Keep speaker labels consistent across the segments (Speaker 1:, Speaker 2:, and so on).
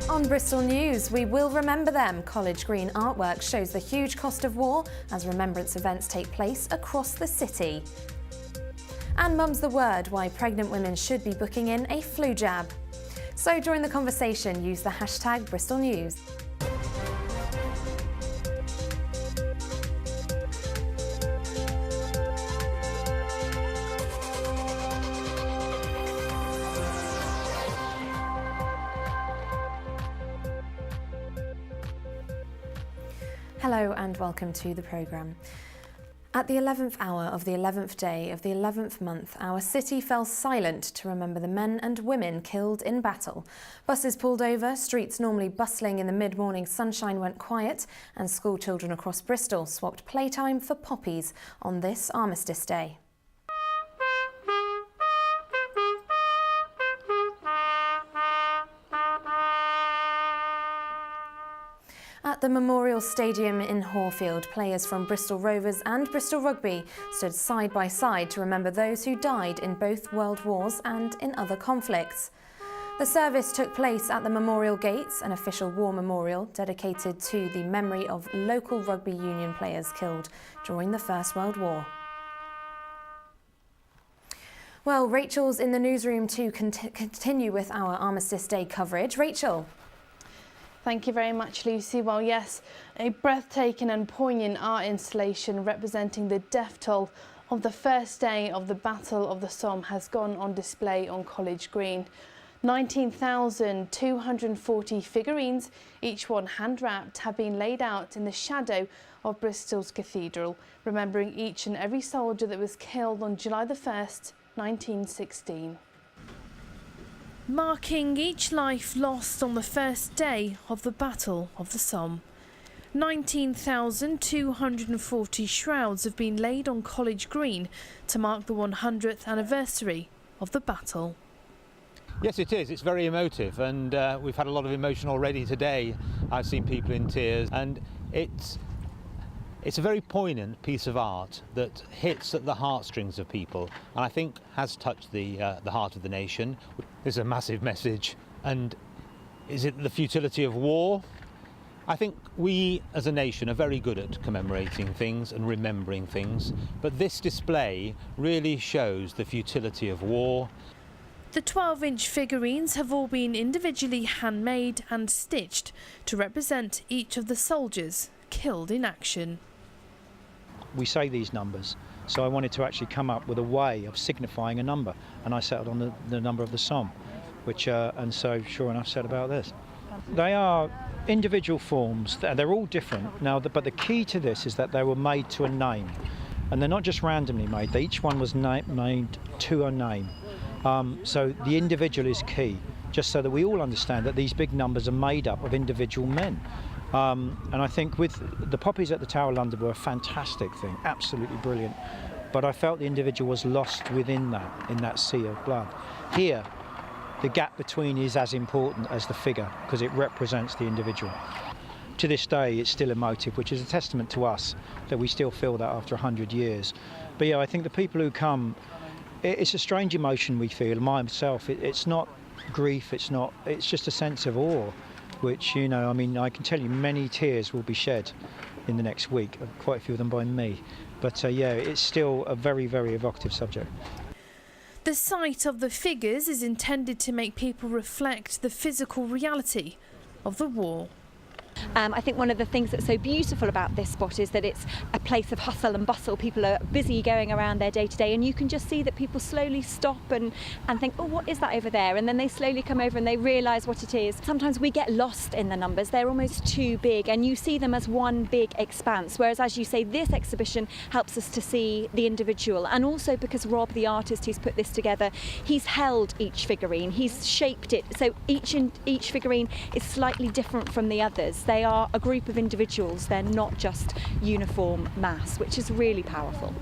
Speaker 1: On Bristol News, we will remember them. College Green artwork shows the huge cost of war as remembrance events take place across the city. And Mum's the word, why pregnant women should be booking in a flu jab. So join the conversation, use the hashtag Bristol News. Hello and welcome to the programme. At the 11th hour of the 11th day of the 11th month, our city fell silent to remember the men and women killed in battle. Buses pulled over, streets normally bustling in the mid-morning sunshine went quiet, and school children across Bristol swapped playtime for poppies on this Armistice Day. At the Memorial Stadium in Horfield, players from Bristol Rovers and Bristol Rugby stood side by side to remember those who died in both World Wars and in other conflicts. The service took place at the Memorial Gates, an official war memorial dedicated to the memory of local rugby union players killed during the First World War. Well, Rachel's in the newsroom to continue with our Armistice Day coverage. Rachel.
Speaker 2: Thank you very much, Lucy. Well, yes, a breathtaking and poignant art installation representing the death toll of the first day of the Battle of the Somme has gone on display on College Green. 19,240 figurines, each one hand-wrapped, have been laid out in the shadow of Bristol's cathedral, remembering each and every soldier that was killed on July the 1st, 1916. Marking each life lost on the first day of the Battle of the Somme. 19,240 shrouds have been laid on College Green to mark the 100th anniversary of the battle.
Speaker 3: Yes, it is. It's very emotive, and we've had a lot of emotion already today. I've seen people in tears, and it's a very poignant piece of art that hits at the heartstrings of people, and I think has touched the heart of the nation. It's a massive message. And is it the futility of war? I think we as a nation are very good at commemorating things and remembering things, but this display really shows the futility of war.
Speaker 2: The 12-inch figurines have all been individually handmade and stitched to represent each of the soldiers killed in action.
Speaker 4: We say these numbers, so I wanted to actually come up with a way of signifying a number, and I settled on the number of the Somme, which and so sure enough said about this. They are individual forms, they're all different now, but the key to this is that they were made to a name, and they're not just randomly made, each one was made to a name. So the individual is key, just so that we all understand that these big numbers are made up of individual men. And I think with the poppies at the Tower of London were a fantastic thing, absolutely brilliant. But I felt the individual was lost within that, in that sea of blood. Here, the gap between is as important as the figure, because it represents the individual. To this day, it's still emotive, which is a testament to us that we still feel that after 100 years. But yeah, I think the people who come, it's a strange emotion we feel. Myself, it's not grief, it's just a sense of awe. Which, you know, I mean, I can tell you many tears will be shed in the next week, quite a few of them by me. But yeah, it's still a very, very evocative subject.
Speaker 2: The sight of the figures is intended to make people reflect the physical reality of the war.
Speaker 5: I think one of the things that's so beautiful about this spot is that it's a place of hustle and bustle. People are busy going around their day to day, and you can just see that people slowly stop and think, oh, what is that over there? And then they slowly come over and they realise what it is. Sometimes we get lost in the numbers. They're almost too big, and you see them as one big expanse. Whereas, as you say, this exhibition helps us to see the individual. And also because Rob, the artist who's put this together, he's held each figurine, he's shaped it. So each figurine is slightly different from the others. They are a group of individuals, they're not just uniform mass, which is really powerful.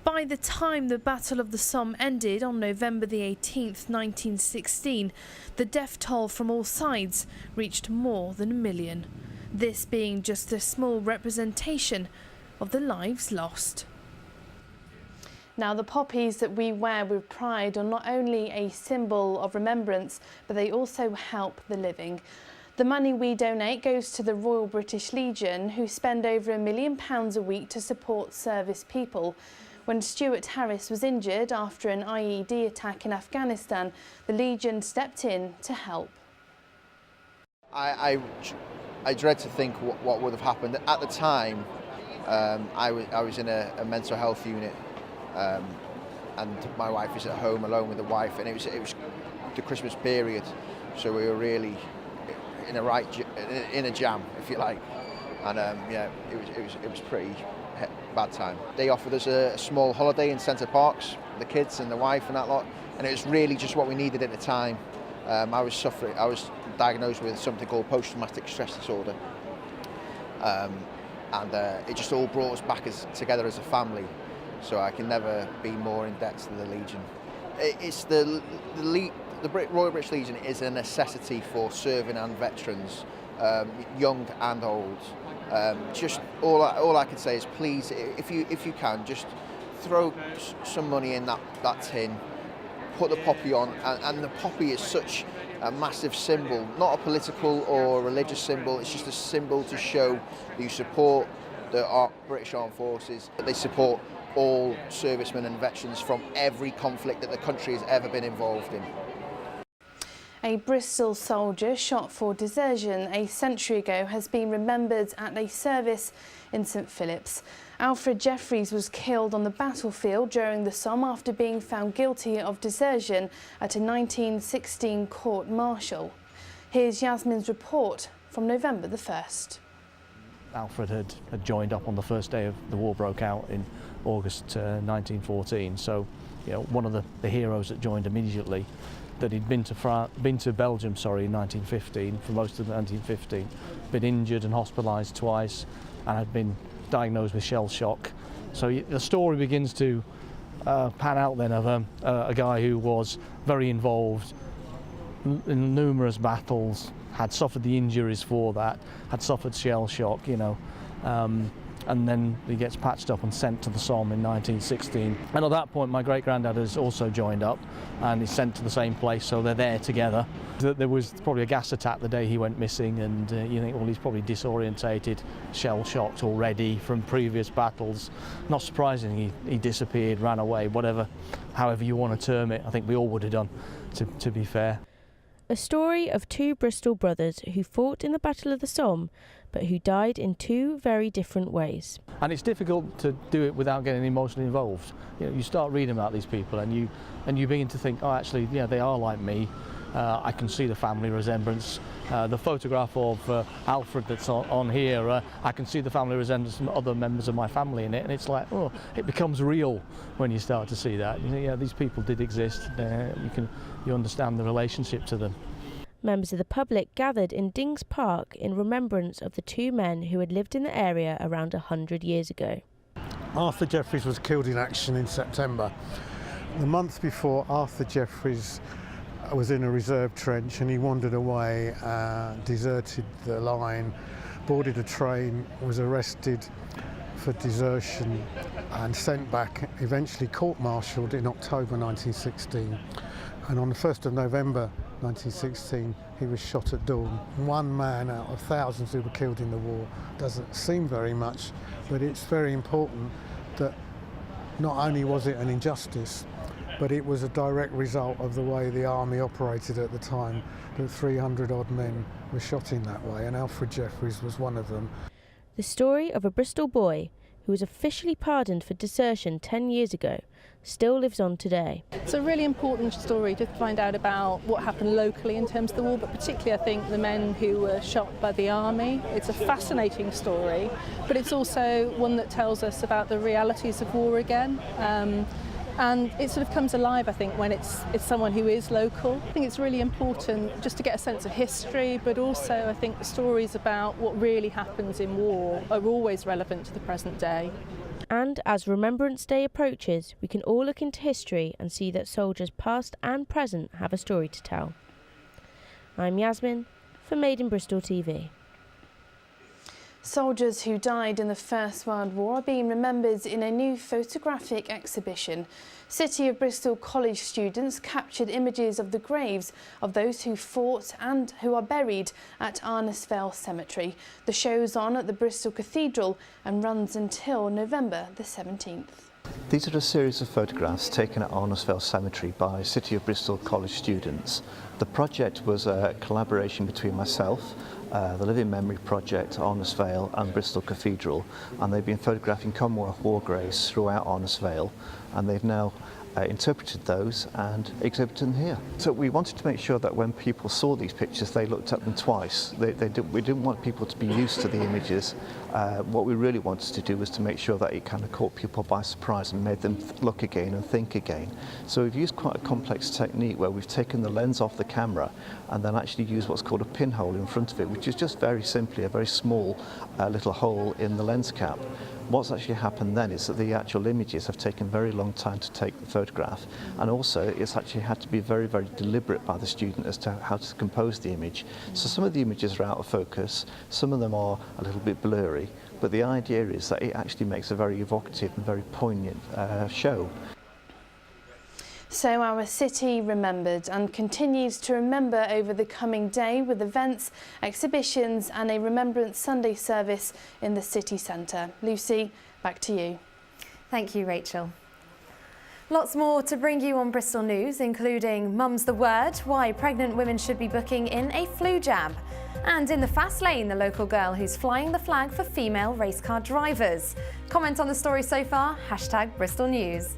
Speaker 2: By the time the Battle of the Somme ended on November the 18th, 1916, the death toll from all sides reached more than 1 million, this being just a small representation of the lives lost. Now, the poppies that we wear with pride are not only a symbol of remembrance, but they also help the living. The money we donate goes to the Royal British Legion, who spend over £1 million a week to support service people. When Stuart Harris was injured after an IED attack in Afghanistan, the Legion stepped in to help.
Speaker 6: I dread to think what would have happened. At the time, I was in a mental health unit, and my wife was at home alone with the wife, and it was the Christmas period, so we were really in a jam, if you like, and yeah, it was pretty bad time. They offered us a small holiday in Centre Parks, the kids and the wife and that lot, and it was really just what we needed at the time. I was diagnosed with something called post-traumatic stress disorder, and it just all brought us back together as a family. So I can never be more in debt to the Legion. It's the Royal British Legion is a necessity for serving and veterans, young and old. Just all I can say is, please, if you can, just throw some money in that tin, put the poppy on, and the poppy is such a massive symbol, not a political or religious symbol. It's just a symbol to show that you support the British Armed Forces, that they support all servicemen and veterans from every conflict that the country has ever been involved in.
Speaker 2: A Bristol soldier shot for desertion a century ago has been remembered at a service in St Philip's. Alfred Jeffries was killed on the battlefield during the Somme after being found guilty of desertion at a 1916 court-martial. Here's Yasmin's report from November the 1st.
Speaker 7: Alfred had joined up on the first day of the war broke out in August 1914, so one of the heroes that joined immediately. That he'd been to Belgium, in 1915, for most of 1915, been injured and hospitalised twice, and had been diagnosed with shell shock. So the story begins to pan out then of a guy who was very involved in numerous battles, had suffered the injuries for that, had suffered shell shock, and then he gets patched up and sent to the Somme in 1916. And at that point, my great-granddad has also joined up, and he's sent to the same place, so they're there together. There was probably a gas attack the day he went missing, and you think, well, he's probably disorientated, shell-shocked already from previous battles. Not surprising, he disappeared, ran away, however you want to term it. I think we all would have done, to be fair.
Speaker 8: A story of two Bristol brothers who fought in the Battle of the Somme, but who died in two very different ways.
Speaker 7: And it's difficult to do it without getting emotionally involved. You start reading about these people, and you begin to think, oh, actually, they are like me. I can see the family resemblance. The photograph of Alfred that's on here, I can see the family resemblance from other members of my family in it, and it's like, oh, it becomes real when you start to see that. These people did exist. You understand the relationship to them.
Speaker 8: Members of the public gathered in Dings Park in remembrance of the two men who had lived in the area around 100 years ago.
Speaker 9: Arthur Jeffries was killed in action in September. The month before, Arthur Jeffries was in a reserve trench, and he wandered away, deserted the line, boarded a train, was arrested for desertion and sent back, eventually court-martialed in October 1916. And on the 1st of November 1916, he was shot at dawn. One man out of thousands who were killed in the war doesn't seem very much, but it's very important that not only was it an injustice, but it was a direct result of the way the army operated at the time, that 300 odd men were shot in that way, and Alfred Jeffries was one of them.
Speaker 8: The story of a Bristol boy who was officially pardoned for desertion 10 years ago still lives on today.
Speaker 10: It's a really important story to find out about what happened locally in terms of the war, but particularly I think the men who were shot by the army. It's a fascinating story, but it's also one that tells us about the realities of war again. And it sort of comes alive, I think, when it's someone who is local. I think it's really important just to get a sense of history, but also I think the stories about what really happens in war are always relevant to the present day.
Speaker 8: And as Remembrance Day approaches, we can all look into history and see that soldiers past and present have a story to tell. I'm Yasmin for Made in Bristol TV.
Speaker 2: Soldiers who died in the First World War are being remembered in a new photographic exhibition. City of Bristol College students captured images of the graves of those who fought and who are buried at Arnesvale Cemetery. The show's on at the Bristol Cathedral and runs until November the 17th.
Speaker 11: These are a series of photographs taken at Arnesvale Cemetery by City of Bristol College students. The project was a collaboration between myself, the Living Memory Project, Arnesvale and Bristol Cathedral, and they've been photographing Commonwealth war graves throughout Arnesvale, and they've now interpreted those and exhibited them here. So we wanted to make sure that when people saw these pictures they looked at them twice. We didn't want people to be used to the images. What we really wanted to do was to make sure that it kind of caught people by surprise and made them look again and think again. So we've used quite a complex technique where we've taken the lens off the camera and then actually used what's called a pinhole in front of it, which is just very simply a very small little hole in the lens cap. What's actually happened then is that the actual images have taken a very long time to take the photograph, and also it's actually had to be very, very deliberate by the student as to how to compose the image. So some of the images are out of focus, some of them are a little bit blurry, but the idea is that it actually makes a very evocative and very poignant show.
Speaker 2: So our city remembered and continues to remember over the coming day with events, exhibitions and a Remembrance Sunday service in the city centre. Lucy, back to you.
Speaker 1: Thank you, Rachel. Lots more to bring you on Bristol News, including Mum's the Word, why pregnant women should be booking in a flu jab. And in the fast lane, the local girl who's flying the flag for female race car drivers. Comment on the story so far, #Bristol News.